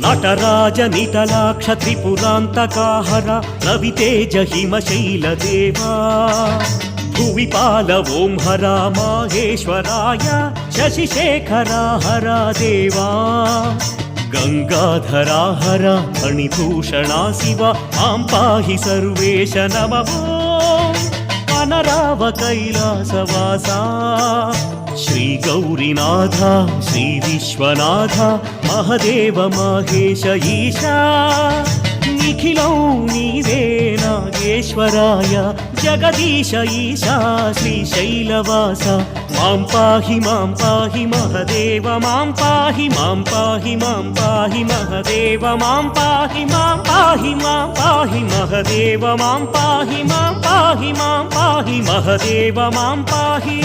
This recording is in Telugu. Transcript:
నటరాజ నిటలాక్ష త్రిపురాంతకాహర రవితేజ హిమశైలదేవా భువిపాల ఓం హర మాహేశ్వరాయ శశిశేఖరా హర దేవా గంగాధరా హర ఫణిభూషణా శివ మాం పాహి సర్వేశ నమః అనరావ కైలాసవాసా శ్రీ గౌరీనాథ శ్రీ విశ్వనాథ మహదేవ మహేశ ఈశా నిఖిలం నీవే నాగేశ్వరాయ జగదీశ ఈశా శ్రీశైలవాస మాం పాహి మహదేవ మాం పాహి మహదేవ మాం పాహి మహదేవ మాం పాహి మహదేవ మాం పాహి